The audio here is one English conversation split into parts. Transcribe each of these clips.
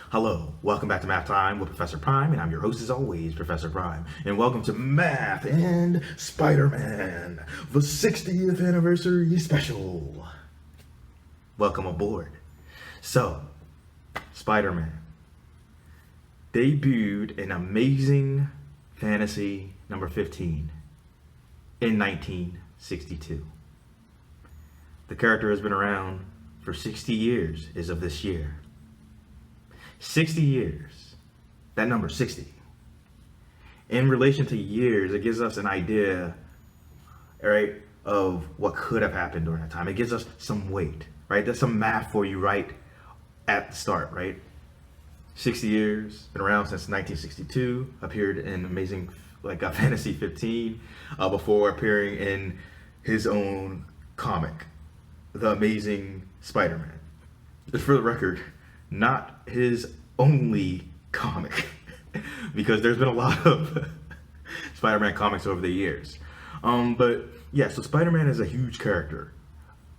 Hello, welcome back to Math Time with Professor Prime, and I'm your host as always, Professor Prime. And welcome to Math and Spider-Man, the 60th anniversary special. Welcome aboard. So, Spider-Man debuted in Amazing Fantasy number 15 in 1962. The character has been around for 60 years as of this year. 60 years. That number, 60. In relation to years, it gives us an idea, right, of what could have happened during that time. It gives us some weight, right? There's some math for you right at the start, right? 60 years, been around since 1962, appeared in Amazing Fantasy 15, before appearing in his own comic, The Amazing Spider-Man. Just for the record, not his only comic, because there's been a lot of Spider-Man comics over the years. But yeah, so Spider-Man is a huge character.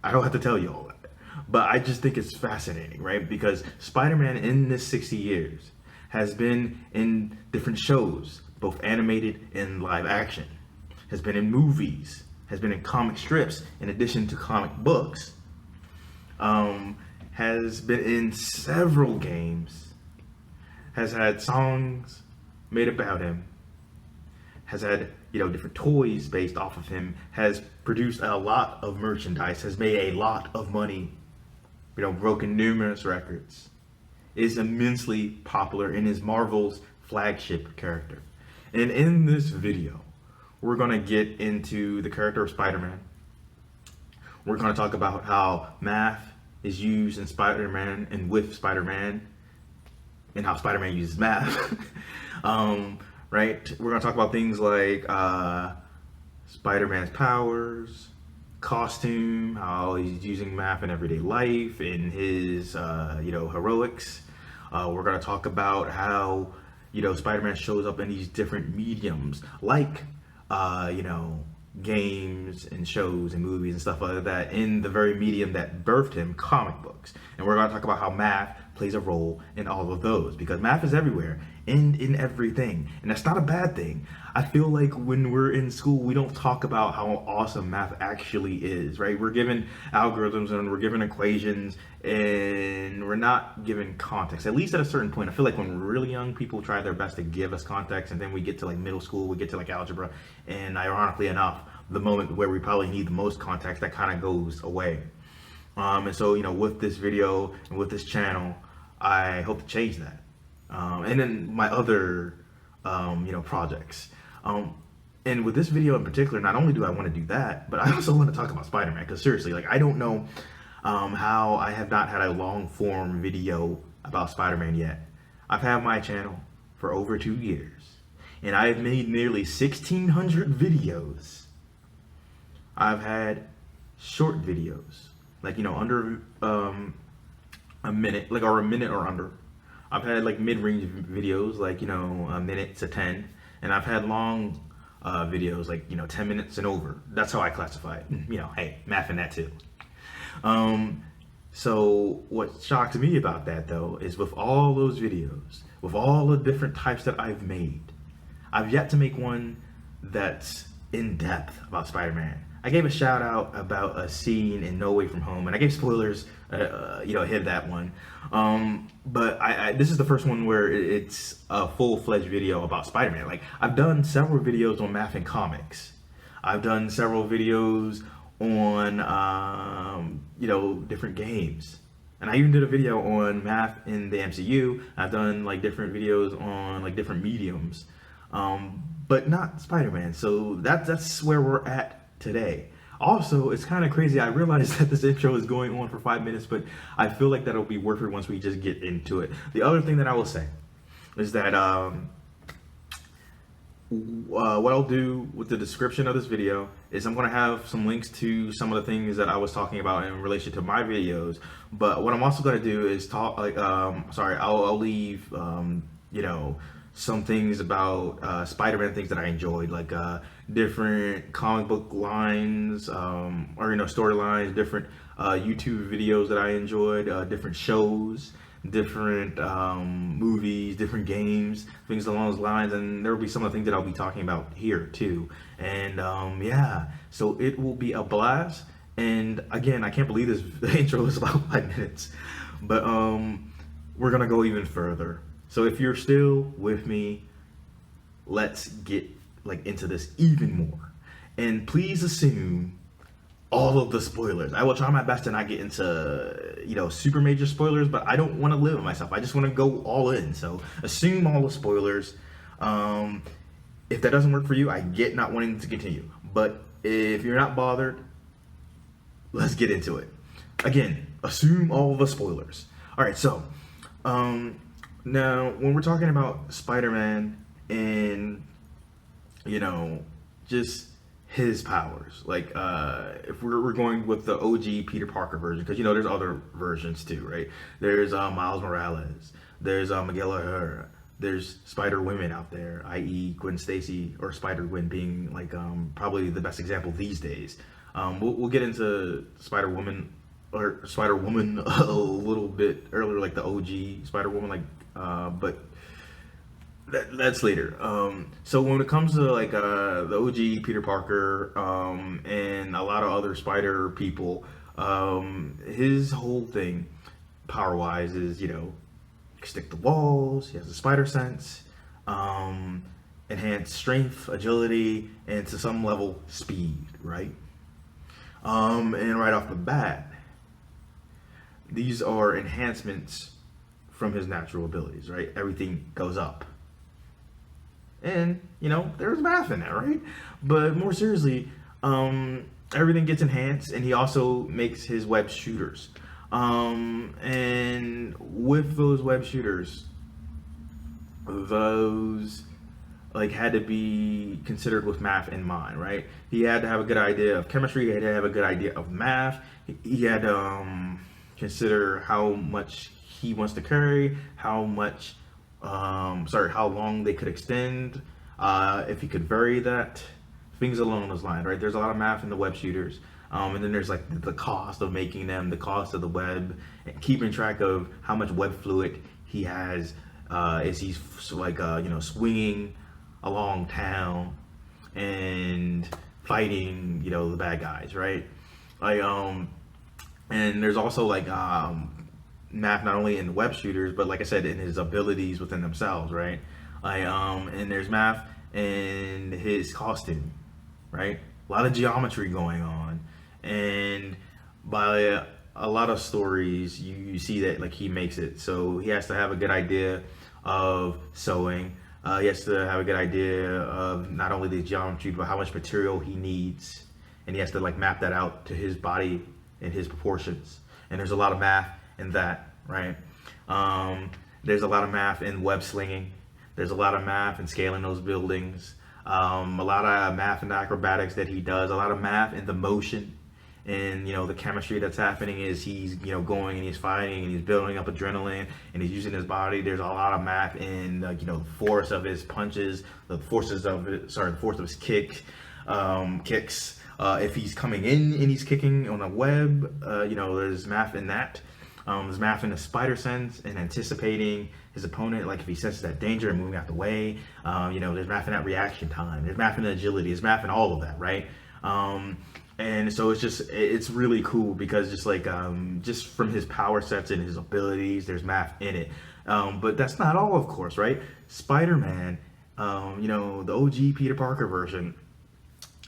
I don't have to tell you all that, but I just think it's fascinating, right? Because Spider-Man in this 60 years has been in different shows, both animated and live action, has been in movies, has been in comic strips, in addition to comic books, has been in several games, has had songs made about him, has had, different toys based off of him, has produced a lot of merchandise, has made a lot of money, broken numerous records, is immensely popular and is Marvel's flagship character. And in this video, we're going to get into the character of Spider-Man. We're going to talk about how math is used in Spider-Man and with Spider-Man, and how Spider-Man uses math. Right? We're going to talk about things like Spider-Man's powers, costume, how he's using math in everyday life, in his, heroics. We're going to talk about how, Spider-Man shows up in these different mediums, like, games and shows and movies and stuff like that, in the very medium that birthed him, comic books. And we're going to talk about how math plays a role in all of those, because math is everywhere and in everything, and that's not a bad thing. I feel like when we're in school, we don't talk about how awesome math actually is, right? We're given algorithms and we're given equations, and we're not given context, at least at a certain point. I feel like when we're really young, people try their best to give us context, and then we get to middle school, we get to algebra, and ironically enough, the moment where we probably need the most context, that kind of goes away. And so, with this video and with this channel, I hope to change that. And then my other, projects. And with this video in particular, not only do I want to do that, but I also want to talk about Spider-Man, because seriously, I don't know how I have not had a long form video about Spider-Man yet. I've had my channel for over 2 years, and I've made nearly 1,600 videos. I've had short videos, under a minute, or a minute or under. I've had mid-range videos, a minute to 10, and I've had long videos, 10 minutes and over. That's how I classify it. Hey, math in that too. So what shocks me about that, though, is with all those videos, with all the different types that I've made, I've yet to make one that's in depth about Spider-Man. I gave a shout out about a scene in No Way From Home, and I gave spoilers, hit that one. But this is the first one where it's a full-fledged video about Spider-Man. I've done several videos on math and comics. I've done several videos on, different games. And I even did a video on math in the MCU. I've done different videos on different mediums, but not Spider-Man. So that's where we're at today. Also, it's kind of crazy. I realize that this intro is going on for 5 minutes, but I feel like that'll be worth it once we just get into it. The other thing that I will say is that what I'll do with the description of this video is I'm going to have some links to some of the things that I was talking about in relation to my videos. But what I'm also going to do is talk I'll leave some things about Spider-Man, things that I enjoyed, different comic book lines, or storylines, different YouTube videos that I enjoyed, different shows different movies, different games, things along those lines, and there will be some of the things that I'll be talking about here too. And yeah, so it will be a blast. And again, I can't believe this intro is about 5 minutes, but we're gonna go even further. So if you're still with me, let's get like into this even more. And please assume all of the spoilers. I will try my best to not get into, super major spoilers, but I don't want to limit myself. I just want to go all in. So assume all the spoilers. If that doesn't work for you, I get not wanting to continue. But if you're not bothered, let's get into it. Again, assume all the spoilers. All right, so now when we're talking about Spider-Man and, just his powers, like if we're going with the OG Peter Parker version, because there's other versions too, right? There's Miles Morales, there's Miguel O'Hara, there's Spider Women out there, i.e. Gwen Stacy, or Spider Gwen being like probably the best example these days. We'll get into Spider Woman or Spider Woman a little bit earlier, like the OG Spider Woman, but that's later. So when it comes to like the OG Peter Parker and a lot of other Spider people, his whole thing, power wise, is he can stick to walls. He has a spider sense, enhanced strength, agility, and to some level speed. Right. And right off the bat, these are enhancements from his natural abilities. Right. Everything goes up. And, there's math in that, right? But more seriously, everything gets enhanced, and he also makes his web shooters. And with those web shooters, those had to be considered with math in mind, right? He had to have a good idea of chemistry. He had to have a good idea of math. He had to consider how much he wants to carry, how long they could extend, if he could vary that, things along those lines, right? There's a lot of math in the web shooters, and then there's the cost of making them, the cost of the web, and keeping track of how much web fluid he has as he's swinging along town and fighting the bad guys, right? And there's also math not only in the web shooters, but like I said, in his abilities within themselves, right? And there's math in his costume, right? A lot of geometry going on, and by a lot of stories, you see that he makes it. So he has to have a good idea of sewing. He has to have a good idea of not only the geometry, but how much material he needs, and he has to map that out to his body and his proportions. And there's a lot of math in that, right? There's a lot of math in web slinging. There's a lot of math in scaling those buildings. A lot of math in the acrobatics that he does. A lot of math in the motion, and the chemistry that's happening is he's going and he's fighting and he's building up adrenaline and he's using his body. There's a lot of math in the force of his punches, the force of his kicks. If he's coming in and he's kicking on a web, there's math in that. There's math in the spider sense and anticipating his opponent, if he senses that danger and moving out the way. There's math in that reaction time. There's math in the agility. There's math in all of that, right? And so it's really cool because just from his power sets and his abilities, there's math in it. But that's not all, of course, right? Spider-Man, the OG Peter Parker version,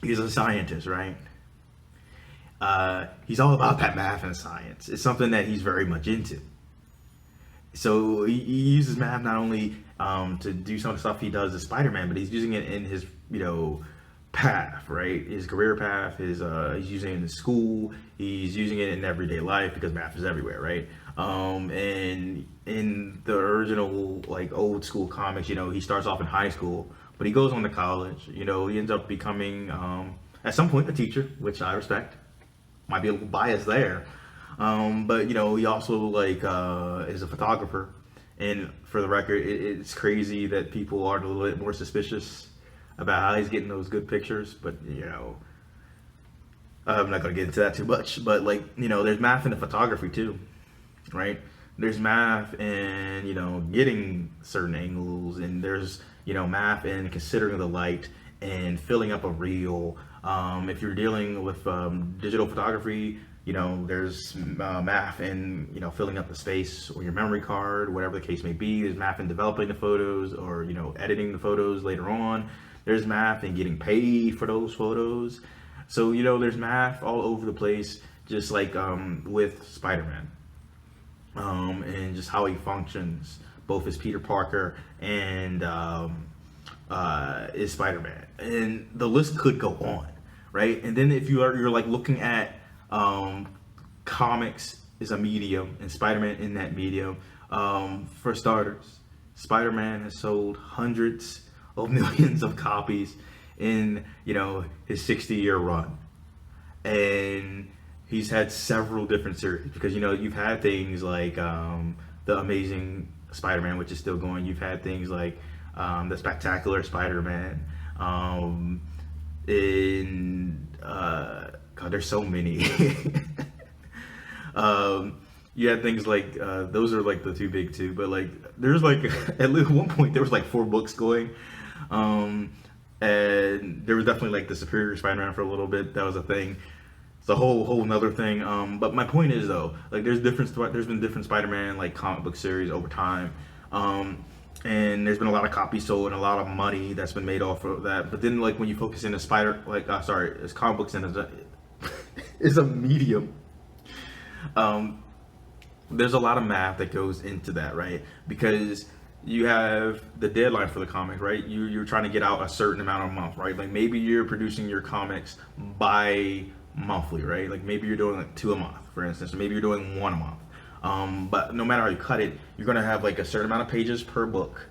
he's a scientist, right? He's all about that math and science. It's something that he's very much into. So he uses math not only to do some of the stuff he does as Spider-Man, but he's using it in his, path, right? His career path, he's using it in school, he's using it in everyday life because math is everywhere, right? And in the original, old school comics, he starts off in high school, but he goes on to college, he ends up becoming, at some point, a teacher, which I respect. Might be a little biased there, but he also is a photographer, and for the record, it's crazy that people are a little bit more suspicious about how he's getting those good pictures. But I'm not gonna get into that too much. But there's math in the photography too, right? there's math in, you know, getting certain angles, and there's, you know, math in considering the light and filling up a reel. If you're dealing with digital photography, you know, there's math in, you know, filling up the space or your memory card, whatever the case may be. There's math in developing the photos, or, you know, editing the photos later on. There's math in getting paid for those photos. So, you know, there's math all over the place, just like with Spider-Man, and just how he functions, both as Peter Parker and is Spider-Man. And the list could go on, right? And then if you're like looking at comics is a medium, and Spider-Man in that medium. For starters, Spider-Man has sold hundreds of millions of copies in, you know, his 60-year run, and he's had several different series, because, you know, you've had things like the Amazing Spider-Man, which is still going. You've had things like the Spectacular Spider-Man. God, there's so many. You had things like those are like the two big two, but like there's like at least one point there was like 4 books going, and there was definitely like the Superior Spider-Man for a little bit. That was a thing. It's a whole another thing. But my point is, though, like there's been different Spider-Man like comic book series over time, and there's been a lot of copies sold and a lot of money that's been made off of that. But then, like, when you focus in as comic books and is a medium, there's a lot of math that goes into that, right? Because you have the deadline for the comic, right? You're trying to get out a certain amount a month, right? Like maybe you're producing your comics by monthly, right? Like maybe you're doing like 2 a month, for instance, or maybe you're doing 1 a month. But no matter how you cut it, you're going to have like a certain amount of pages per book.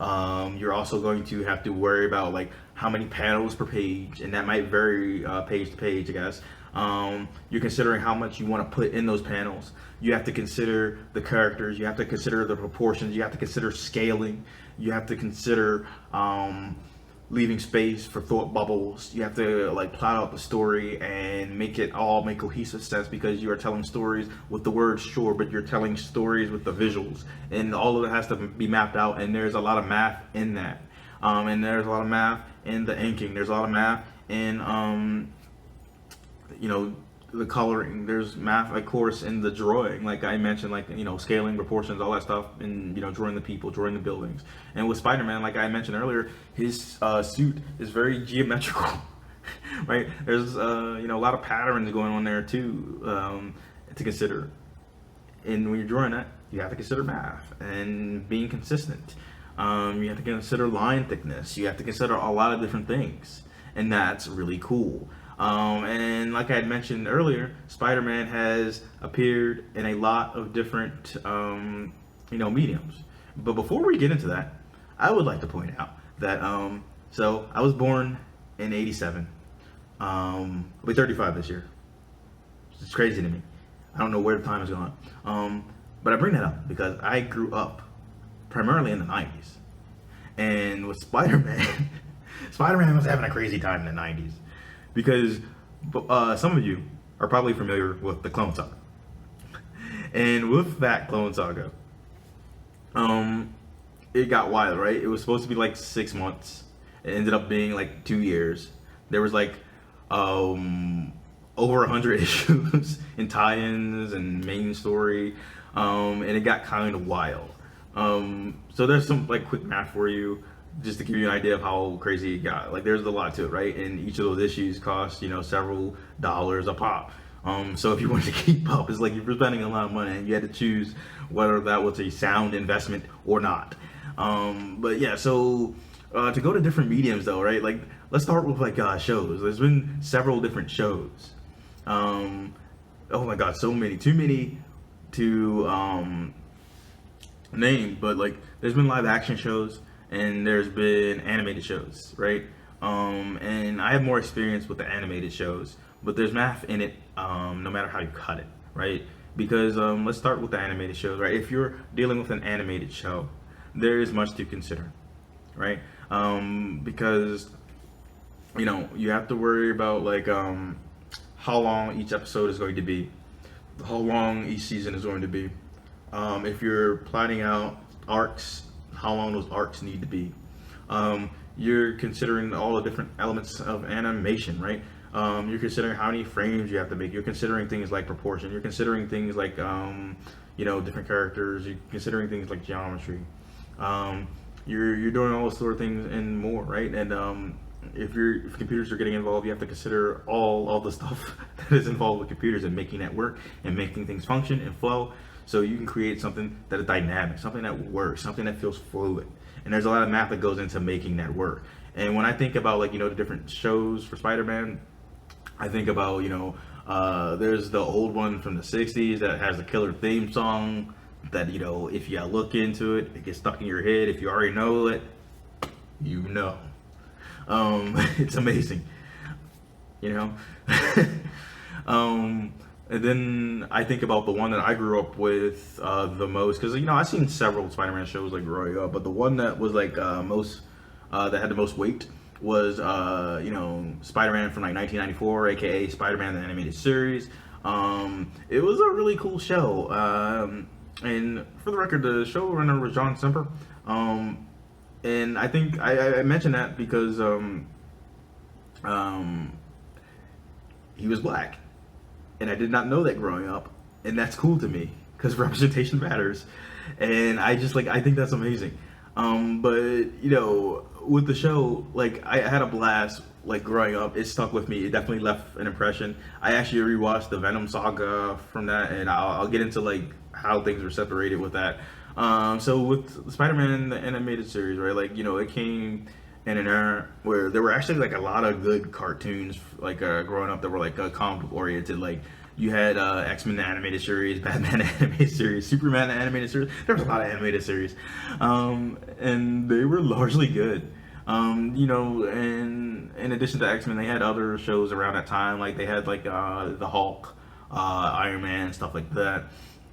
You're also going to have to worry about like how many panels per page, and that might vary page to page, I guess. You're considering how much you want to put in those panels. You have to consider the characters, you have to consider the proportions, you have to consider scaling, you have to consider leaving space for thought bubbles. You have to like plot out the story and make it all make cohesive sense, because you are telling stories with the words, sure, but you're telling stories with the visuals, and all of it has to be mapped out, and there's a lot of math in that. And there's a lot of math in the inking, there's a lot of math in you know, the coloring, there's math, of course, in the drawing, like I mentioned, like, you know, scaling, proportions, all that stuff, and, you know, drawing the people, drawing the buildings. And with Spider-Man, like I mentioned earlier, his suit is very geometrical, right? There's you know, a lot of patterns going on there too, to consider. And when you're drawing that, you have to consider math and being consistent. You have to consider line thickness, you have to consider a lot of different things, and that's really cool. And like I had mentioned earlier, Spider-Man has appeared in a lot of different, you know, mediums. But before we get into that, I would like to point out that, so I was born in '87. I'll be 35 this year. It's crazy to me. I don't know where the time has gone. But I bring that up because I grew up primarily in the '90s. And with Spider-Man, Spider-Man was having a crazy time in the '90s. Because some of you are probably familiar with the Clone Saga. And with that Clone Saga, it got wild, right? It was supposed to be like 6 months. It ended up being like 2 years. There was like over 100 issues and tie-ins and main story, and it got kind of wild. So there's some like quick math for you, just to give you an idea of how crazy it got. Like there's a lot to it, right? And each of those issues cost, you know, several dollars a pop. So if you wanted to keep up, it's like you were spending a lot of money, and you had to choose whether that was a sound investment or not. But yeah, so to go to different mediums though, right? Like let's start with like shows. There's been several different shows. Oh my God, so many, too many to name. But like there's been live action shows, and there's been animated shows, right? And I have more experience with the animated shows, but there's math in it, no matter how you cut it, right? Because let's start with the animated shows, right? If you're dealing with an animated show, there is much to consider, right? Because, you know, you have to worry about like how long each episode is going to be, how long each season is going to be. If you're planning out arcs, how long those arcs need to be. You're considering all the different elements of animation, right? You're considering how many frames you have to make. You're considering things like proportion. You're considering things like, different characters. You're considering things like geometry. You're doing all those sort of things and more, right? And if computers are getting involved, you have to consider all the stuff that is involved with computers and making that work and making things function and flow, so you can create something that is dynamic, something that works, something that feels fluid. And there's a lot of math that goes into making that work. And when I think about the different shows for Spider-Man, I think about there's the old one from the '60s that has the killer theme song that if you look into it, it gets stuck in your head. If you already know it, you know. It's amazing, and then I think about the one that I grew up with the most, because I've seen several Spider-Man shows growing up, but the one that was most that had the most weight was Spider-Man from 1994, aka Spider-Man the Animated Series. It was a really cool show, and for the record, the showrunner was John Semper. And I think I mentioned that because he was black, and I did not know that growing up, and that's cool to me because representation matters, and I think that's amazing. But with the show, I had a blast. Growing up, it stuck with me. It definitely left an impression. I actually rewatched the Venom saga from that, and I'll get into how things were separated with that. So with Spider-Man the animated series, right? It came in an era where there were actually a lot of good cartoons growing up that were comic book oriented. You had X-Men the animated series, Batman the animated series, Superman the animated series. There was a lot of animated series, and they were largely good. And in addition to X-Men, they had other shows around that time. They had the Hulk, Iron Man, stuff like that.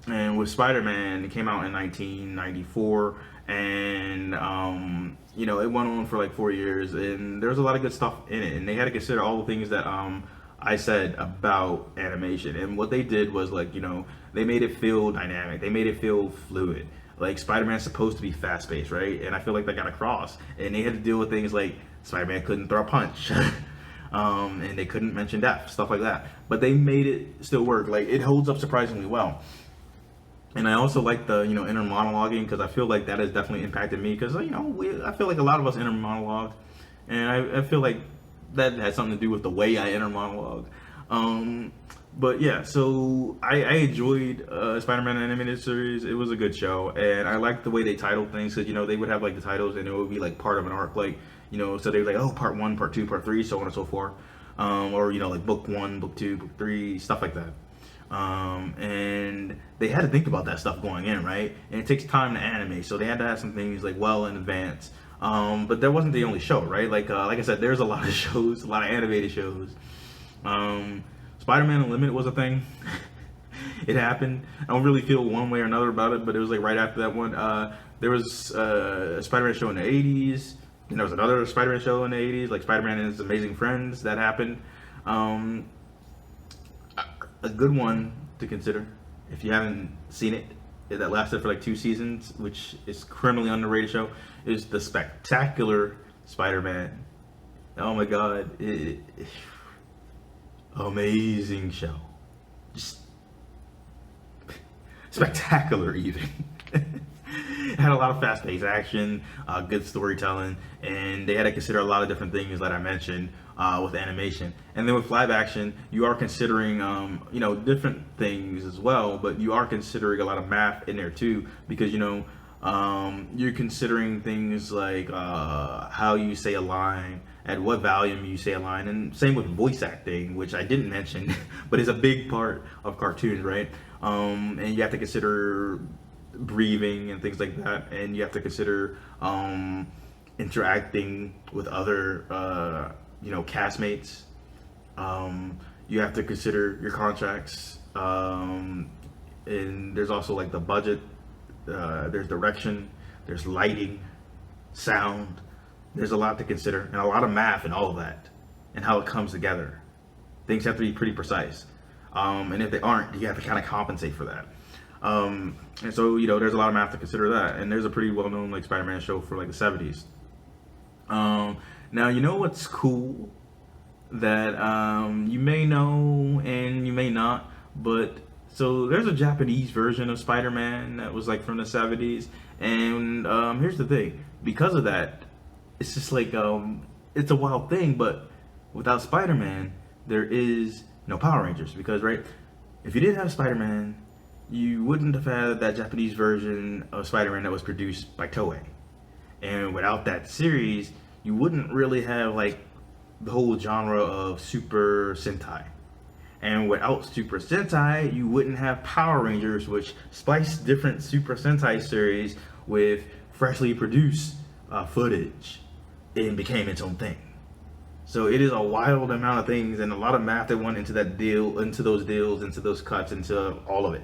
And with Spider-Man, it came out in 1994, and it went on for 4 years, and there was a lot of good stuff in it, and they had to consider all the things that I said about animation. And what they did was they made it feel dynamic, they made it feel fluid. Spider-Man's supposed to be fast-paced, right? And I feel that got across, and they had to deal with things like Spider-Man couldn't throw a punch. And they couldn't mention death, stuff like that, but they made it still work. It holds up surprisingly well. And I also like the inner monologuing, because I feel that has definitely impacted me, because I feel a lot of us inner monologue, and I feel that has something to do with the way I inner monologue. But yeah, so I enjoyed Spider-Man animated series. It was a good show, and I liked the way they titled things, because they would have the titles, and it would be part of an arc, so they were part 1, part 2, part 3, so on and so forth, or book 1, book 2, book 3, stuff like that. And they had to think about that stuff going in, right? And it takes time to animate, so they had to have some things well in advance. But that wasn't the only show, right? Like I said, there's a lot of shows, a lot of animated shows. Spider-Man Unlimited was a thing. It happened. I don't really feel one way or another about it, but it was right after that one. There was a Spider-Man show in the 80s, and there was another Spider-Man show in the 80s, Spider-Man and His Amazing Friends, that happened. A good one to consider, if you haven't seen it, that lasted for 2 seasons, which is criminally underrated show, is The Spectacular Spider-Man. Oh my god, amazing show, just spectacular even. It had a lot of fast-paced action, good storytelling, and they had to consider a lot of different things that I mentioned with animation. And then with live action, you are considering different things as well, but you are considering a lot of math in there too, because you're considering things like how you say a line, at what volume you say a line, and same with voice acting, which I didn't mention, but it's a big part of cartoons, right? And you have to consider breathing and things like that, and you have to consider interacting with other castmates. You have to consider your contracts, and there's also the budget, there's direction, there's lighting, sound. There's a lot to consider, and a lot of math and all of that, and how it comes together. Things have to be pretty precise, and if they aren't, you have to kind of compensate for that. And so, there's a lot of math to consider that. And there's a pretty well-known like Spider-Man show for like the 70s. Now, what's cool that you may know and you may not, but so there's a Japanese version of Spider-Man that was like from the 70s. And here's the thing, because of that, it's just like it's a wild thing, but without Spider-Man, there is no Power Rangers. Because, right, if you didn't have Spider-Man, you wouldn't have had that Japanese version of Spider-Man that was produced by Toei. And without that series, you wouldn't really have like the whole genre of Super Sentai. And without Super Sentai, you wouldn't have Power Rangers, which spliced different Super Sentai series with freshly produced footage and became its own thing. So it is a wild amount of things and a lot of math that went into that deal, into those deals, into those cuts, into all of it.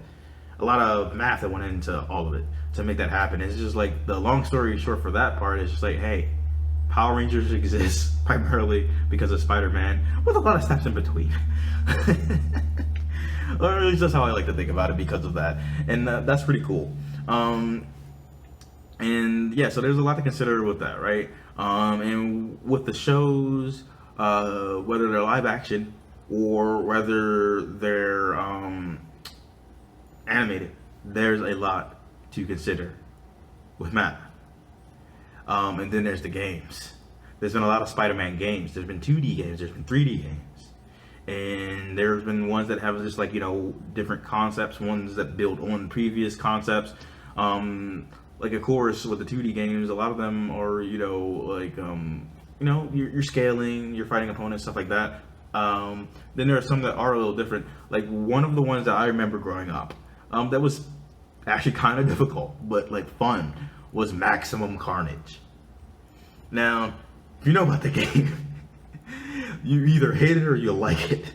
A lot of math that went into all of it to make that happen. It's just like, the long story short for that part is just like, hey, Power Rangers exists primarily because of Spider-Man, with a lot of steps in between. Or at least that's how I like to think about it, because of that. And that's pretty cool. And yeah, so there's a lot to consider with that, right? And with the shows, whether they're live action or whether they're animated, there's a lot to consider with math. And then there's the games. There's been a lot of Spider-Man games. There's been 2D games. There's been 3D games. And there's been ones that have just like, different concepts, ones that build on previous concepts. Like, of course, with the 2D games, a lot of them are, you're scaling, you're fighting opponents, stuff like that. Then there are some that are a little different. Like, one of the ones that I remember growing up, that was actually kind of difficult, but like fun, was Maximum Carnage. Now, if you know about the game, you either hate it or you like it.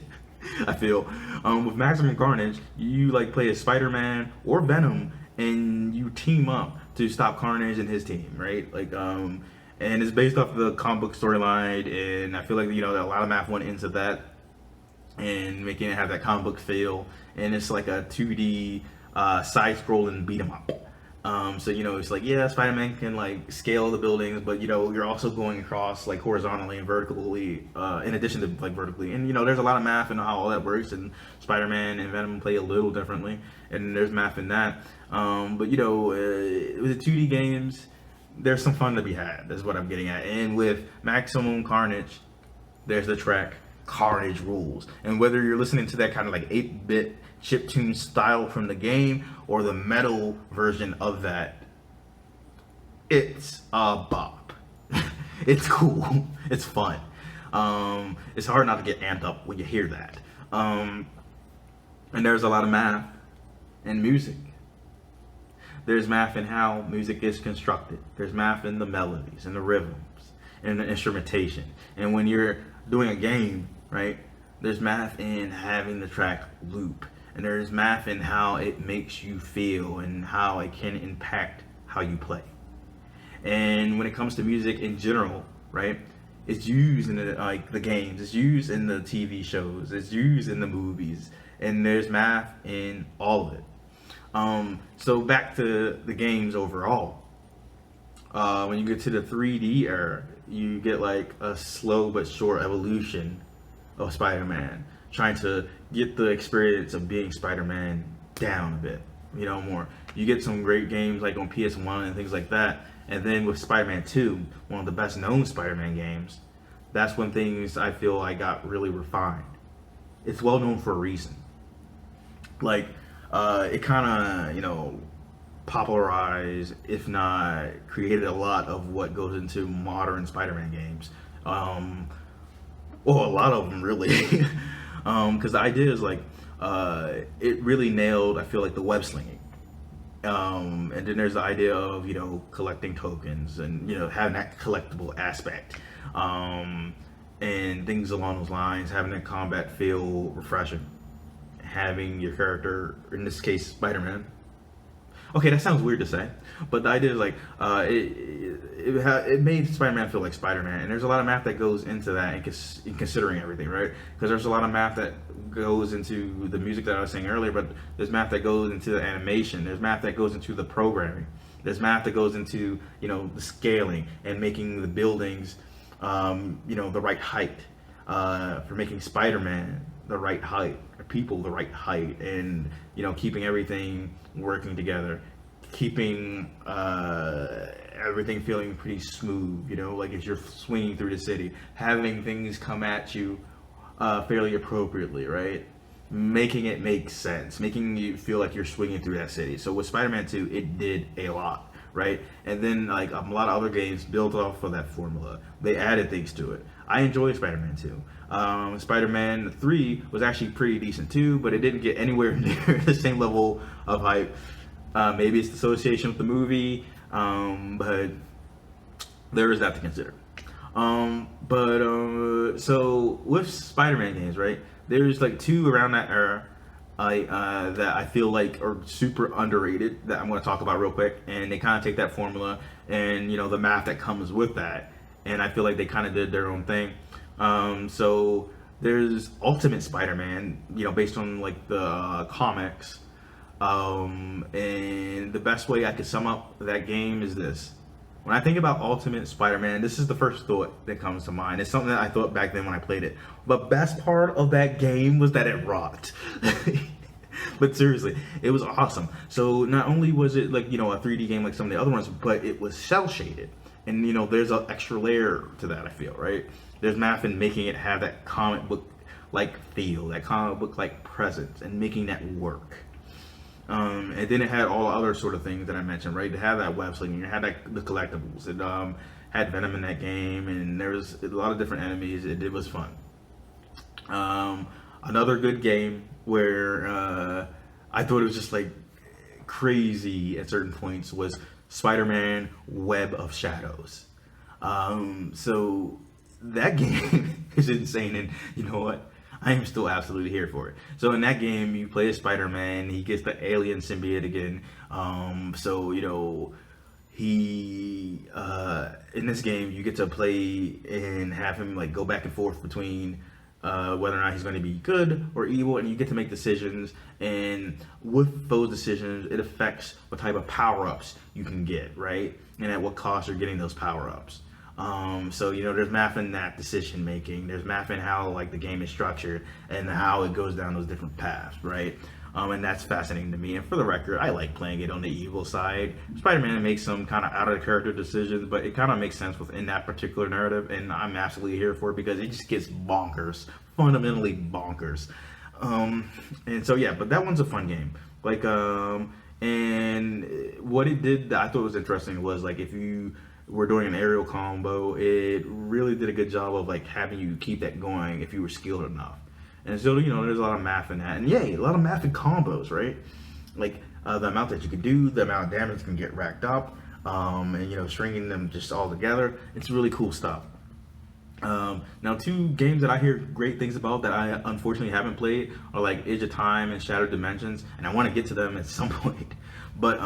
I feel with Maximum Carnage, you like play as Spider-Man or Venom, and you team up to stop Carnage and his team, right? Like, and it's based off the comic book storyline, and I feel like a lot of math went into that and making it have that comic book feel. And it's like a 2D side-scrolling beat 'em up. So it's like, yeah, Spider-Man can like scale the buildings, but you're also going across like horizontally and vertically, in addition to like vertically. And there's a lot of math in how all that works, and Spider-Man and Venom play a little differently, and there's math in that. But with the 2D games, there's some fun to be had. That's what I'm getting at. And with Maximum Carnage, there's the track Carnage Rules. And whether you're listening to that kind of like 8-bit chiptune style from the game or the metal version of that, it's a bop. It's cool. It's fun. It's hard not to get amped up when you hear that. And there's a lot of math and music. There's math in how music is constructed. There's math in the melodies and the rhythms and the instrumentation. And when you're doing a game, right, there's math in having the track loop. And there's math in how it makes you feel and how it can impact how you play. And when it comes to music in general, right, it's used in the games, it's used in the TV shows, it's used in the movies, and there's math in all of it. So back to the games overall. When you get to the 3D era, you get like a slow but sure evolution of Spider-Man, trying to get the experience of being Spider-Man down a bit, more. You get some great games like on PS1 and things like that. And then with Spider-Man 2, one of the best known Spider-Man games, that's when things I feel I got really refined. It's well known for a reason. Like, it kind of, popularized, if not created a lot of what goes into modern Spider-Man games. Well, a lot of them really. Because the idea is like, it really nailed, I feel like, the web slinging. And then there's the idea of, collecting tokens and, having that collectible aspect. And things along those lines, having that combat feel refreshing. Having your character, in this case, Spider-Man. Okay, that sounds weird to say, but the idea is like, it made Spider-Man feel like Spider-Man, and there's a lot of math that goes into that in considering everything, right? Because there's a lot of math that goes into the music that I was saying earlier, but there's math that goes into the animation. There's math that goes into the programming. There's math that goes into, the scaling and making the buildings, the right height, for making Spider-Man the right height, people the right height, and, keeping everything working together, keeping everything feeling pretty smooth, like as you're swinging through the city, having things come at you fairly appropriately, right? Making it make sense, making you feel like you're swinging through that city. So with Spider-Man 2, it did a lot, right? And then like a lot of other games built off of that formula. They added things to it. I enjoyed Spider-Man 2. Spider-Man 3 was actually pretty decent too, but it didn't get anywhere near the same level of hype. Maybe it's the association with the movie, but there is that to consider. So with Spider-Man games, right? There's like two around that era that I feel like are super underrated that I'm going to talk about real quick, and they kind of take that formula and the math that comes with that, and I feel like they kind of did their own thing. So there's Ultimate Spider-Man, based on like the comics, and the best way I could sum up that game is this. When I think about Ultimate Spider-Man, this is the first thought that comes to mind. It's something that I thought back then when I played it. But best part of that game was that it rocked. But seriously, it was awesome. So not only was it like, a 3D game like some of the other ones, but it was cel shaded. And there's an extra layer to that, I feel, right? There's math in making it have that comic book like feel, that comic book like presence, and making that work. And then it had all the other sort of things that I mentioned, right? It had that web slinging, it had the collectibles, it had Venom in that game, and there was a lot of different enemies. It was fun. Another good game where I thought it was just like crazy at certain points was Spider-Man Web of Shadows. So that game is insane, and you know what? I am still absolutely here for it. So in that game, you play as Spider-Man. He gets the alien symbiote again. He in this game, you get to play and have him like go back and forth between whether or not he's going to be good or evil, and you get to make decisions. And with those decisions, it affects what type of power-ups you can get, right? And at what cost you're getting those power-ups. There's math in that decision making. There's math in how like the game is structured and how it goes down those different paths, right? And that's fascinating to me. And for the record, I like playing it on the evil side. Spider-Man makes some kind of out of character decisions, but it kind of makes sense within that particular narrative, and I'm absolutely here for it because it just gets bonkers, fundamentally bonkers. But that one's a fun game. And what it did that I thought was interesting was like if you were doing an aerial combo, it really did a good job of like having you keep that going if you were skilled enough. And so, there's a lot of math in that. And a lot of math in combos, right? Like the amount that you can do, the amount of damage can get racked up, and, stringing them just all together. It's really cool stuff. Now, two games that I hear great things about that I unfortunately haven't played are like Edge of Time and Shattered Dimensions. And I want to get to them at some point. But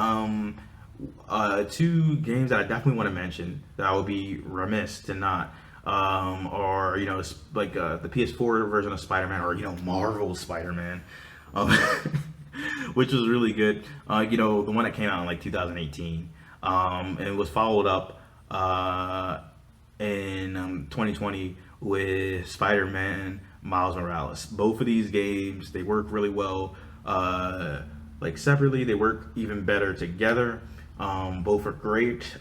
two games that I definitely want to mention that I would be remiss to not are the PS4 version of Spider-Man, or Marvel's Spider-Man, which was really good. The one that came out in like 2018, and it was followed up in 2020 with Spider-Man Miles Morales. Both of these games, they work really well. Separately, they work even better together. Both are great.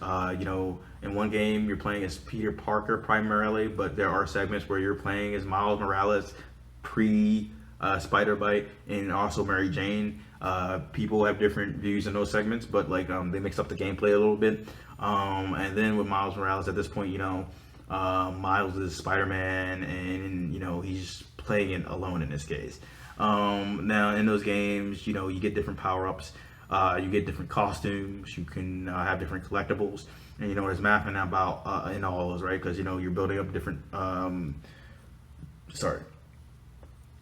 In one game you're playing as Peter Parker primarily, but there are segments where you're playing as Miles Morales pre Spider Bite, and also Mary Jane. People have different views in those segments, but they mix up the gameplay a little bit. And then with Miles Morales at this point, Miles is Spider-Man, and he's playing it alone in this case. Now in those games, you get different power-ups. You get different costumes, you can have different collectibles, and there's mapping about in all those, right? Because you're building up different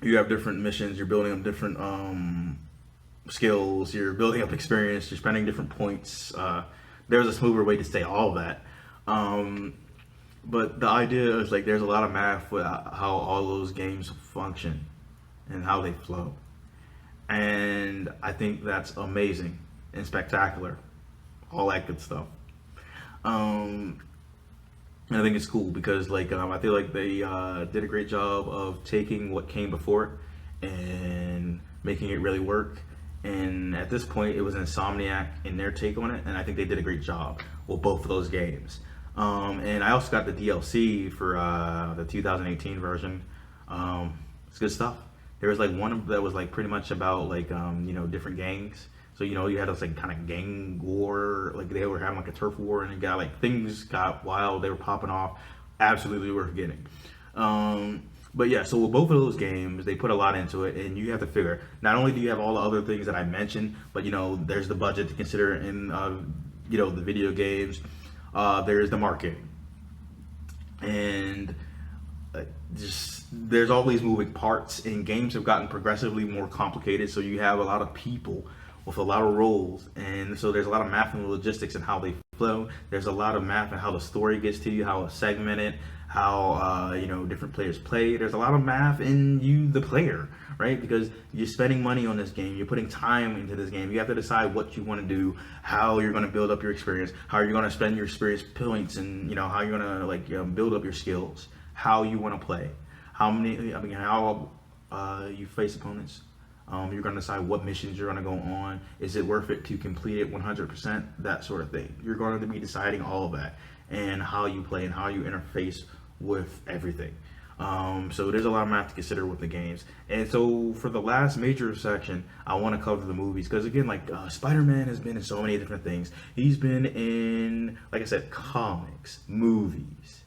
you have different missions, you're building up different skills, you're building up experience, you're spending different points. There's a smoother way to say all of that, but the idea is there's a lot of math with how all those games function. and how they flow. And I think that's amazing and spectacular, all that good stuff. And I think it's cool because I feel like they did a great job of taking what came before it and making it really work. And at this point, it was Insomniac in their take on it, and I think they did a great job with both of those games. And I also got the DLC for the 2018 version. It's good stuff. There was one that was pretty much about different gangs. So you had this kind of gang war, they were having a turf war, and it got things got wild. They were popping off. Absolutely worth getting. But yeah, so with both of those games, they put a lot into it, and you have to figure. Not only do you have all the other things that I mentioned, but there's the budget to consider in the video games. There's the marketing, and just there's all these moving parts, and games have gotten progressively more complicated. So you have a lot of people with a lot of roles, and so there's a lot of math and logistics and how they flow. There's a lot of math and how the story gets to you, how it's segmented, how different players play. There's a lot of math in you, the player, right? Because you're spending money on this game, you're putting time into this game. You have to decide what you want to do, how you're going to build up your experience, how you're going to spend your experience points, and how you're going to build up your skills, how you want to play, how you face opponents. You're going to decide what missions you're going to go on. Is it worth it to complete it 100%? That sort of thing. You're going to be deciding all of that, and how you play and how you interface with everything. So there's a lot of math to consider with the games. And so for the last major section, I want to cover the movies, because again, Spider-Man has been in so many different things. He's been in, like I said, comics, movies,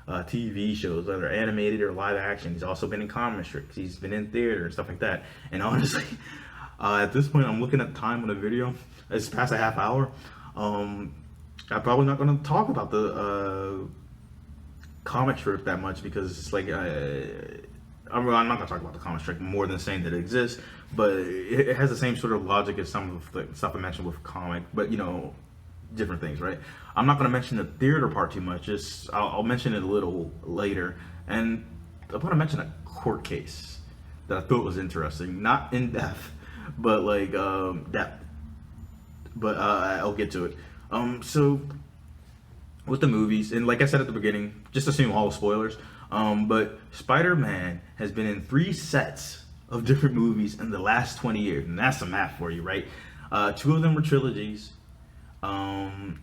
TV shows, whether animated or live action. He's also been in comic strips. He's been in theater and stuff like that. And honestly, at this point, I'm looking at the time on the video. It's past a half hour. I'm probably not going to talk about the comic strip that much, because it's I'm not going to talk about the comic strip more than saying that it exists, but it has the same sort of logic as some of the stuff I mentioned with comic, but different things, right? I'm not going to mention the theater part too much. I'll mention it a little later, and I want to mention a court case that I thought was interesting, not in depth, but depth. But I'll get to it. So with the movies, and like I said at the beginning, just assume all the spoilers. But Spider-Man has been in 3 sets of different movies in the last 20 years, and that's some math for you, right? 2 of them were trilogies. And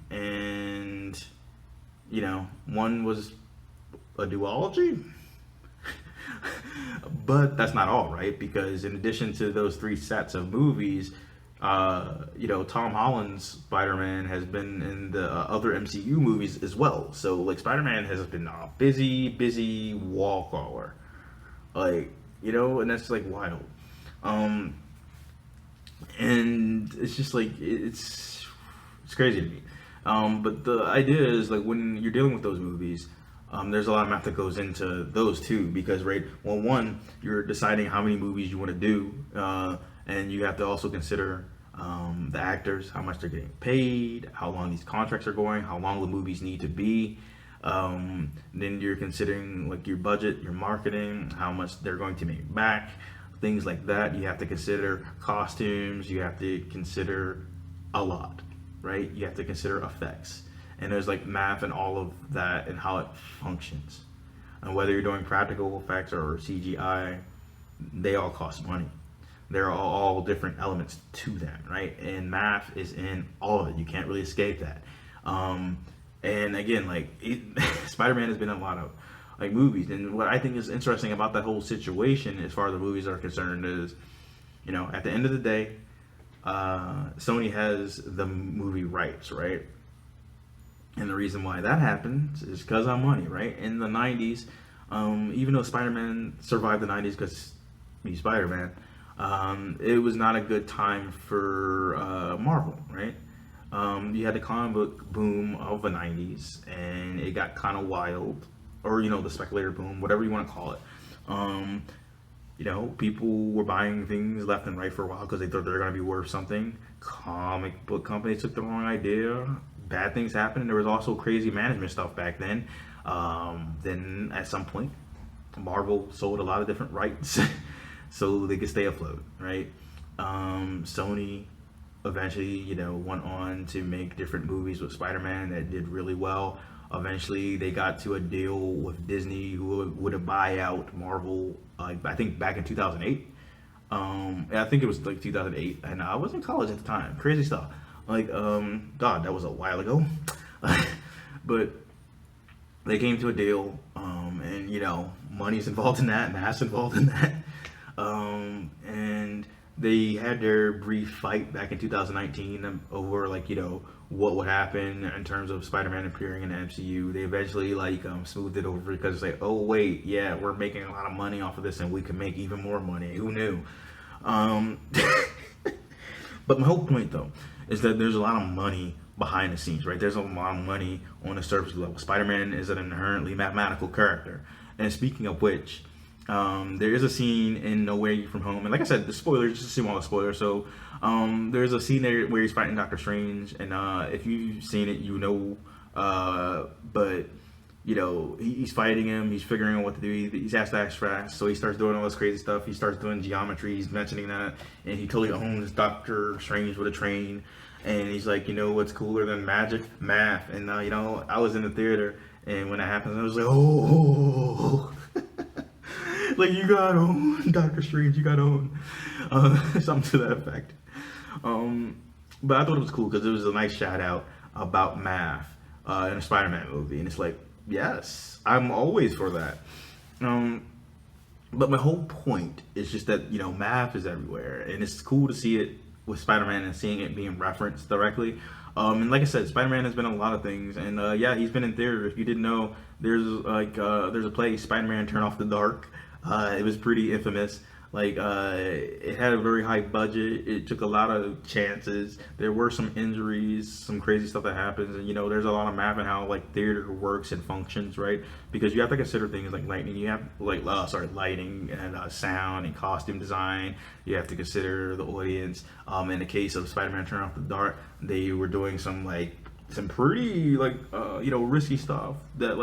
one was a duology. But that's not all, right? Because in addition to those 3 sets of movies, Tom Holland's Spider-Man has been in the other MCU movies as well. So Spider-Man has been a busy wallflower, and that's wild. And it's just it's crazy to me. But the idea is when you're dealing with those movies, there's a lot of math that goes into those too, because one, you're deciding how many movies you want to do, and you have to also consider the actors, how much they're getting paid, how long these contracts are going, how long the movies need to be. Then you're considering your budget, your marketing, how much they're going to make back, things like that. You have to consider costumes, you have to consider a lot, right? You have to consider effects, and there's math and all of that and how it functions, and whether you're doing practical effects or CGI, they all cost money. There are all different elements to that, right? And math is in all of it. You can't really escape that. And again, Spider-Man has been in a lot of movies, and what I think is interesting about that whole situation, as far as the movies are concerned, is at the end of the day, Sony has the movie rights, right? And the reason why that happens is because of money, right? In the 90s, even though Spider-Man survived the 90s because he's Spider-Man, it was not a good time for Marvel, right? You had the comic book boom of the 90s, and it got kind of wild, or the speculator boom, whatever you want to call it. People were buying things left and right for a while because they thought they were going to be worth something. Comic book companies took the wrong idea. Bad things happened. And there was also crazy management stuff back then. Then at some point, Marvel sold a lot of different rights. so they could stay afloat, right? Sony eventually, went on to make different movies with Spider-Man that did really well. Eventually, they got to a deal with Disney, who would buy out Marvel. I think back in 2008. I think it was like 2008, and I was in college at the time. Crazy stuff. God, that was a while ago. But they came to a deal, and money's involved in that, mass involved in that, and they had their brief fight back in 2019 over what would happen in terms of Spider-Man appearing in the MCU. They eventually smoothed it over because it's like, oh wait, yeah, we're making a lot of money off of this, and we can make even more money. Who knew? But my whole point though is that there's a lot of money behind the scenes, right? There's a lot of money on the surface level. Spider-Man is an inherently mathematical character. And speaking of which, there is a scene in No Way From Home, and like I said, the spoilers, just a small spoiler. So there's a scene there where he's fighting Doctor Strange, and if you've seen it, but he's fighting him, he's figuring out what to do, he's asked to act fast, so he starts doing all this crazy stuff, he starts doing geometry, he's mentioning that, and he totally owns Doctor Strange with a train, and he's like, what's cooler than magic? Math. And I was in the theater, and when that happens, I was like, oh, like, you got on Doctor Strange, you got on something to that effect. But I thought it was cool because it was a nice shout out about math in a Spider-Man movie, and it's like, yes, I'm always for that. But my whole point is just that math is everywhere, and it's cool to see it with Spider-Man and seeing it being referenced directly. And like I said, Spider-Man has been in a lot of things, and he's been in theater. If you didn't know, there's a play, Spider-Man Turn Off the Dark. It was pretty infamous. It had a very high budget. It took a lot of chances. There were some injuries, some crazy stuff that happens, and there's a lot of math and how theater works and functions, right? Because you have to consider things like lighting. You have lighting and sound and costume design. You have to consider the audience. In the case of Spider-Man Turn Off the Dark, they were doing some pretty risky stuff that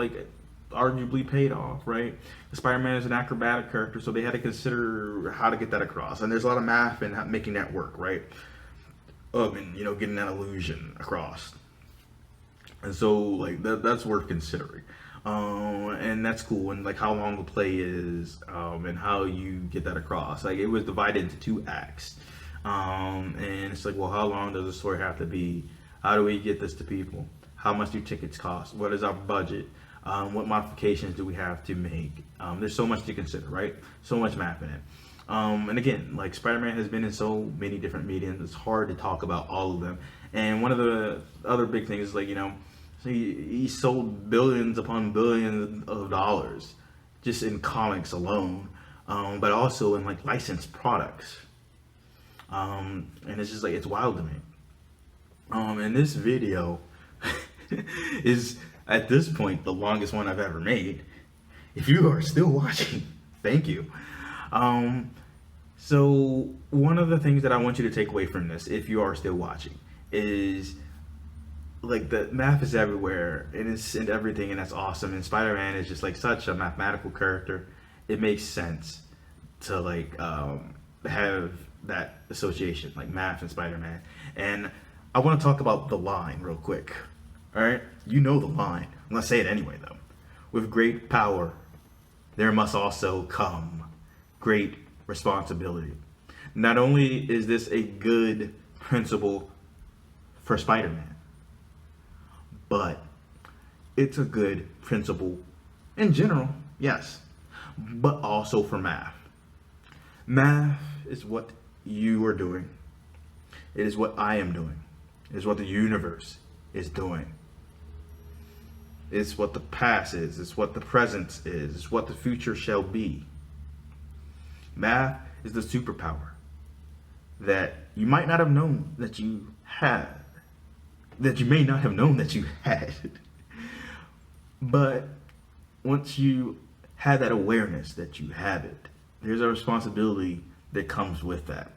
arguably paid off, right? Spider-Man is an acrobatic character, so they had to consider how to get that across, and there's a lot of math in making that work, right? And getting that illusion across, and so that's worth considering, and that's cool. And how long the play is, and how you get that across. It was divided into 2 acts, and it's well, how long does the story have to be? How do we get this to people? How much do tickets cost? What is our budget? What modifications do we have to make? There's so much to consider, right? So much math in it. And again, Spider-Man has been in so many different mediums, it's hard to talk about all of them. And one of the other big things is, he sold billions upon billions of dollars just in comics alone, but also in licensed products. And it's just it's wild to me. And this video is, at this point, the longest one I've ever made. If you are still watching, thank you. So one of the things that I want you to take away from this, if you are still watching, is the math is everywhere, and it's in everything, and that's awesome. And Spider-Man is just such a mathematical character. It makes sense to have that association, math and Spider-Man. And I want to talk about the line real quick. All right, the line. I'm gonna say it anyway, though. With great power, there must also come great responsibility. Not only is this a good principle for Spider-Man, but it's a good principle in general, yes, but also for math. Math is what you are doing. It is what I am doing. It is what the universe is doing. It's what the past is. It's what the present is. It's what the future shall be. Math is the superpower that you might not have known that you had. That you may not have known that you had. But once you have that awareness that you have it, there's a responsibility that comes with that.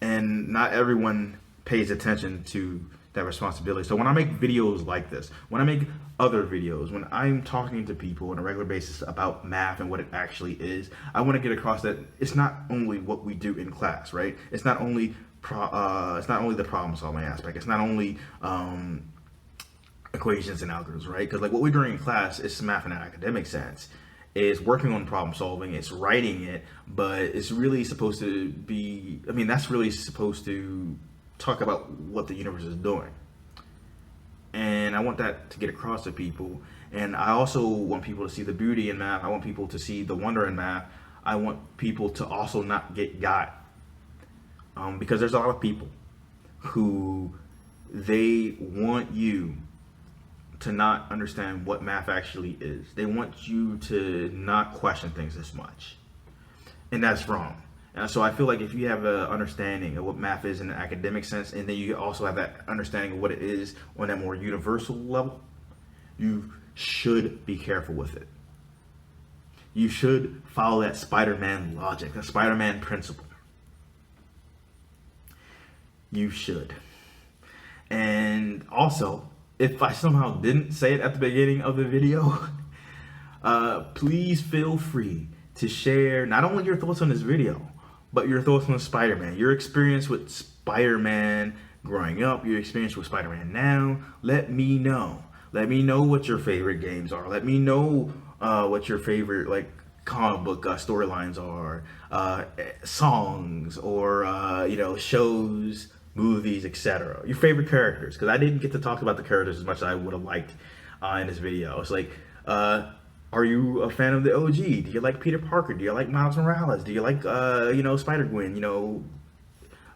And not everyone pays attention to that responsibility. So when I make videos like this, when I make other videos, when I'm talking to people on a regular basis about math and what it actually is, I want to get across that it's not only what we do in class, right? It's not only the problem solving aspect. It's not only equations and algorithms, right? Because like what we're doing in class is math in an academic sense. It's working on problem solving, it's writing it, but it's really supposed to be, I mean, that's really supposed to talk about what the universe is doing. And I want that to get across to people. And I also want people to see the beauty in math. I want people to see the wonder in math. I want people to also not get got. Because there's a lot of people who they want you to not understand what math actually is. They want you to not question things as much. And that's wrong. And so I feel like if you have an understanding of what math is in an academic sense, and then you also have that understanding of what it is on that more universal level, you should be careful with it. You should follow that Spiderman logic, the Spiderman principle. You should. And also, if I somehow didn't say it at the beginning of the video, please feel free to share not only your thoughts on this video, but your thoughts on Spider-Man, your experience with Spider-Man growing up, your experience with Spider-Man now. Let me know. Let me know what your favorite games are. Let me know what your favorite like comic book storylines are, songs, or shows, movies, etc. Your favorite characters, because I didn't get to talk about the characters as much as I would have liked in this video. It's like, are you a fan of the OG? Do you like Peter Parker? Do you like Miles Morales? Do you like Spider-Gwen?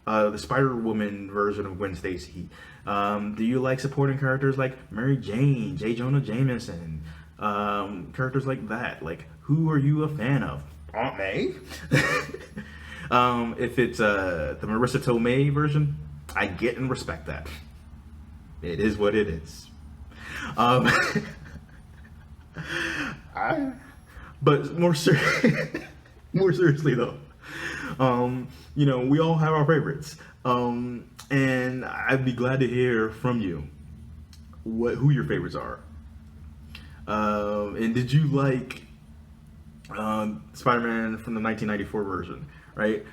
The Spider-Woman version of Gwen Stacy. Do you like supporting characters like Mary Jane, J. Jonah Jameson, characters like that? Like, who are you a fan of? Aunt May? If it's the Marissa Tomei version, I get and respect that. It is what it is. But more seriously though, we all have our favorites, and I'd be glad to hear from you who your favorites are. And did you like Spider-Man from the 1994 version, right?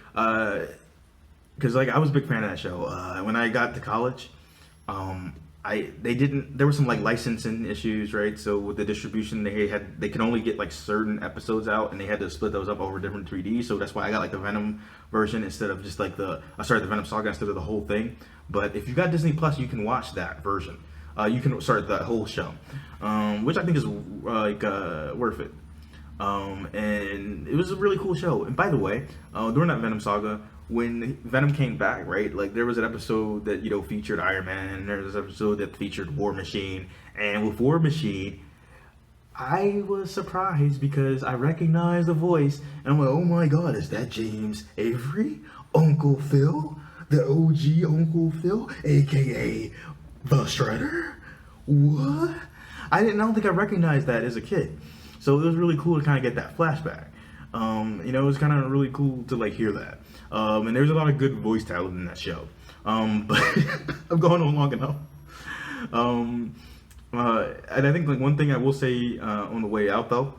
Because I was a big fan of that show. When I got to college, there were some like licensing issues, right? So with the distribution, they could only get like certain episodes out, and they had to split those up over different 3Ds. So that's why I got like the Venom version instead of just like the Venom Saga instead of the whole thing. But if you got Disney Plus, you can watch that version. You can start the whole show, which I think is worth it. And it was a really cool show. And by the way, during that Venom Saga, when Venom came back, right, like there was an episode that featured Iron Man, and there was an episode that featured War Machine. And with War Machine, I was surprised because I recognized the voice, and I'm like, oh my god, is that James Avery, Uncle Phil, the OG Uncle Phil, aka the Shredder? What? I don't think I recognized that as a kid. So it was really cool to kind of get that flashback. It was kind of really cool to like hear that. And there's a lot of good voice talent in that show. But I've gone on long enough. And I think like one thing I will say on the way out though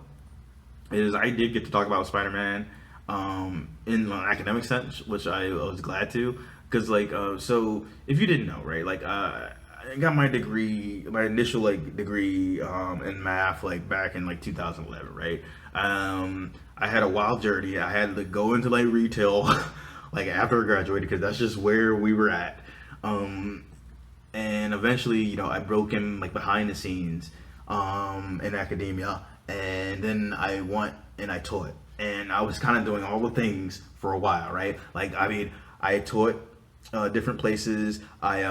is I did get to talk about Spider-Man in an academic sense, which I was glad to, because so if you didn't know, right, I got my degree, my initial degree in math back in 2011, right? I had a wild journey. I had to go into retail after I graduated, because that's just where we were at. And eventually, I broke in behind the scenes in academia, and then I went and I taught, and I was kind of doing all the things for a while, right? I taught different places. I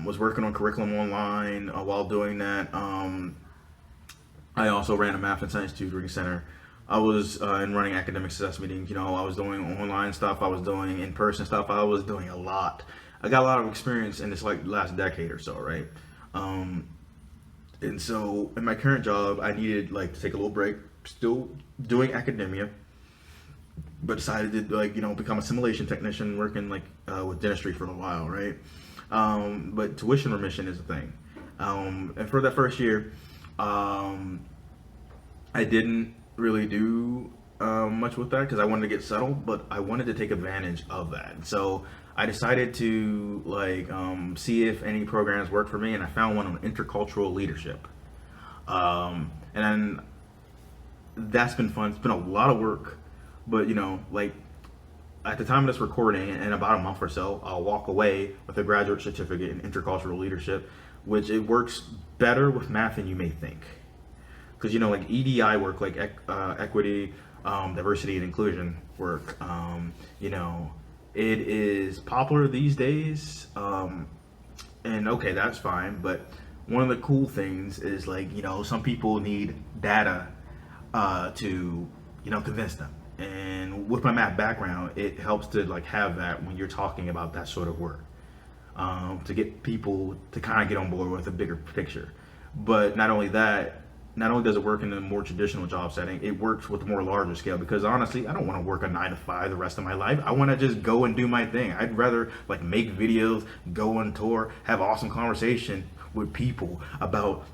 was working on curriculum online while doing that. I also ran a math and science tutoring center. I was in running academic success meetings. I was doing online stuff. I was doing in-person stuff. I was doing a lot. I got a lot of experience in this last decade or so, right? And so in my current job, I needed to take a little break, still doing academia, but decided to become a simulation technician, working with dentistry for a while, right? But tuition remission is a thing. And for that first year, I didn't really do much with that because I wanted to get settled, but I wanted to take advantage of that. So I decided to see if any programs work for me, and I found one on intercultural leadership. And then that's been fun. It's been a lot of work, but at the time of this recording, in about a month or so, I'll walk away with a graduate certificate in intercultural leadership, which it works better with math than you may think. Because EDI work, equity, diversity and inclusion work, it is popular these days, and okay, that's fine. But one of the cool things is some people need data to convince them. And with my math background, it helps to have that when you're talking about that sort of work, to get people to kind of get on board with a bigger picture. But not only does it work in a more traditional job setting, it works with a more larger scale, because honestly, I don't want to work a 9 to 5 the rest of my life. I want to just go and do my thing. I'd rather make videos, go on tour, have awesome conversation with people about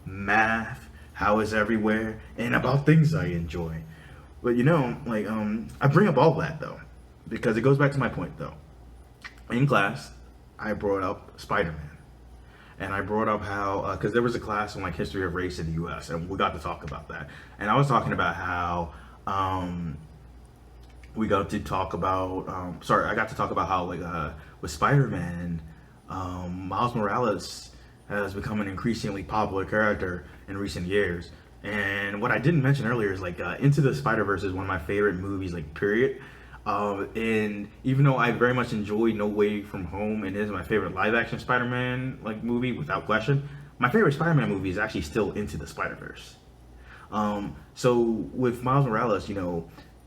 math, how it's everywhere, and about things I enjoy. But I bring up all that though, because it goes back to my point though. In class, I brought up Spiderman. And I brought up how, because there was a class on history of race in the U.S. and we got to talk about that. And I was talking about how I got to talk about how with Spider-Man, Miles Morales has become an increasingly popular character in recent years. And what I didn't mention earlier is Into the Spider-Verse is one of my favorite movies, period. And even though I very much enjoyed No Way From Home and it is my favorite live action Spider-Man movie without question, my favorite Spider-Man movie is actually still Into the Spider-Verse. So with Miles Morales,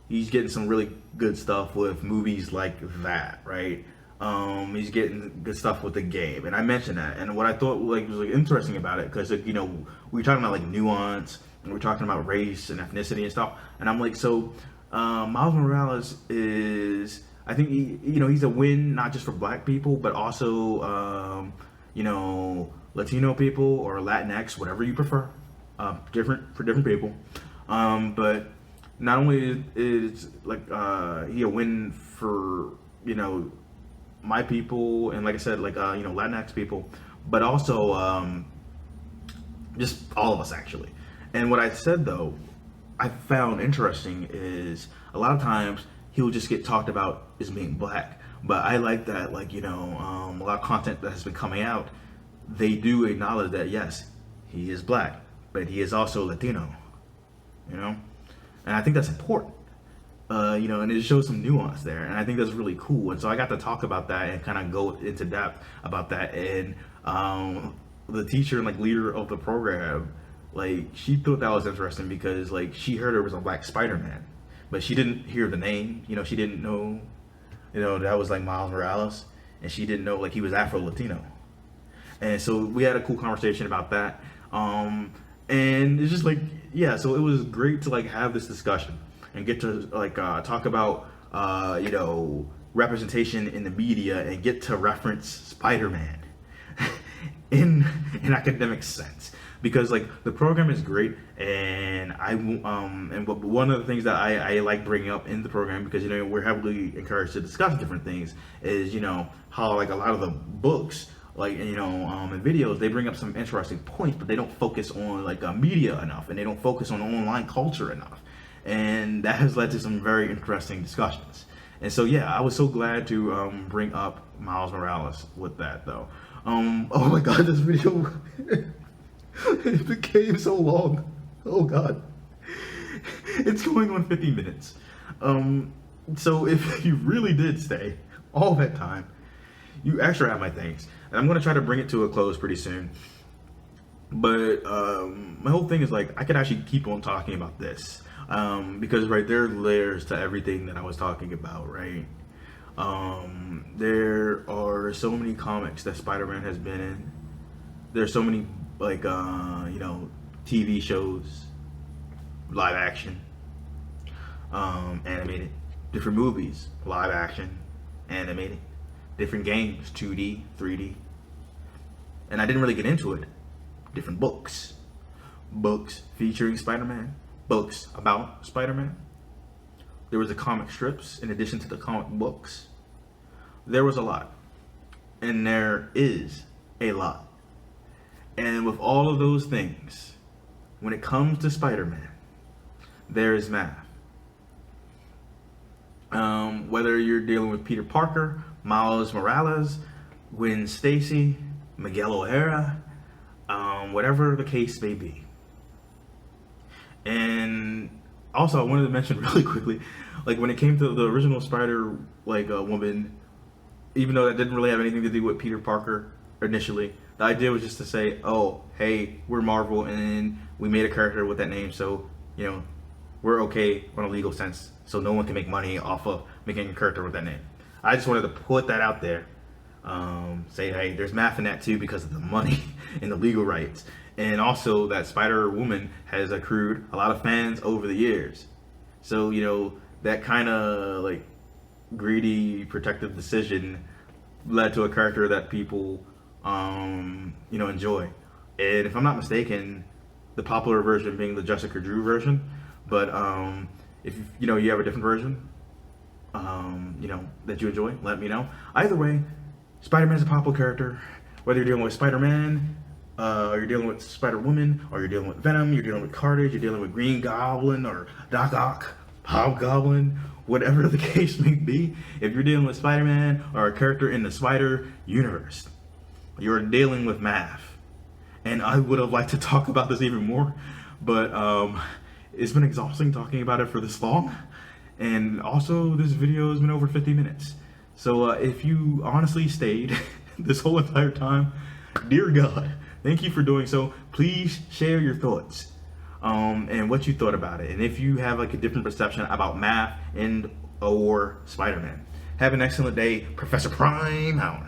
he's getting some really good stuff with movies like that, right? He's getting good stuff with the game, and I mentioned that. And what I thought was interesting about it, because we were talking about nuance, and we're talking about race and ethnicity and stuff, and I'm Miles Morales is, I think he's a win not just for black people, but also Latino people or Latinx, whatever you prefer, different for different people. But not only is he a win for my people, and like I said, Latinx people, but also just all of us actually. And what I said though, I found interesting is a lot of times he'll just get talked about as being black, but I like that a lot of content that has been coming out, they do acknowledge that yes, he is black, but he is also Latino, and I think that's important, and it shows some nuance there, and I think that's really cool. And so I got to talk about that and kind of go into depth about that. And the teacher and leader of the program, she thought that was interesting because she heard there was a black Spider-Man, but she didn't hear the name. She didn't know, that was Miles Morales, and she didn't know he was Afro-Latino. And so we had a cool conversation about that. And it's just so it was great to have this discussion and get to talk about representation in the media and get to reference Spider-Man in an academic sense. Because the program is great, and but one of the things that I like bringing up in the program, because we're heavily encouraged to discuss different things, is how a lot of the books and videos, they bring up some interesting points, but they don't focus on media enough, and they don't focus on online culture enough, and that has led to some very interesting discussions. And so I was so glad to bring up Miles Morales with that though. Oh my god, this video it became so long. Oh god. It's going on 50 minutes. So if you really did stay all that time, you extra have my thanks. And I'm gonna try to bring it to a close pretty soon. But my whole thing is I could actually keep on talking about this. Because there are layers to everything that I was talking about, right? There are so many comics that Spider-Man has been in. There's so many TV shows, live action, animated, different movies, live action, animated, different games, 2D, 3D. And I didn't really get into it. Different books. Books featuring Spider-Man. Books about Spider-Man. There was the comic strips in addition to the comic books. There was a lot. And there is a lot. And with all of those things, when it comes to Spider-Man, there is math. Whether you're dealing with Peter Parker, Miles Morales, Gwen Stacy, Miguel O'Hara, whatever the case may be. And also, I wanted to mention really quickly, like when it came to the original Spider, woman, even though that didn't really have anything to do with Peter Parker initially, the idea was just to say, oh, hey, we're Marvel and we made a character with that name, so, we're okay on a legal sense, so no one can make money off of making a character with that name. I just wanted to put that out there. Say, hey, there's math in that too because of the money and the legal rights. And also that Spider-Woman has accrued a lot of fans over the years. So, that kind of greedy, protective decision led to a character that people, enjoy. And if I'm not mistaken, the popular version being the Jessica Drew version. But if you have a different version, that you enjoy, let me know. Either way, Spider-Man is a popular character. Whether you're dealing with Spider-Man, or you're dealing with Spider-Woman, or you're dealing with Venom, you're dealing with Carnage, you're dealing with Green Goblin, or Doc Ock, Hobgoblin, whatever the case may be. If you're dealing with Spider-Man or a character in the Spider universe, you're dealing with math. And I would have liked to talk about this even more, but it's been exhausting talking about it for this long. And also, this video has been over 50 minutes. So if you honestly stayed this whole entire time, dear God, thank you for doing so. Please share your thoughts and what you thought about it. And if you have a different perception about math and or Spider-Man. Have an excellent day. Professor Prime out.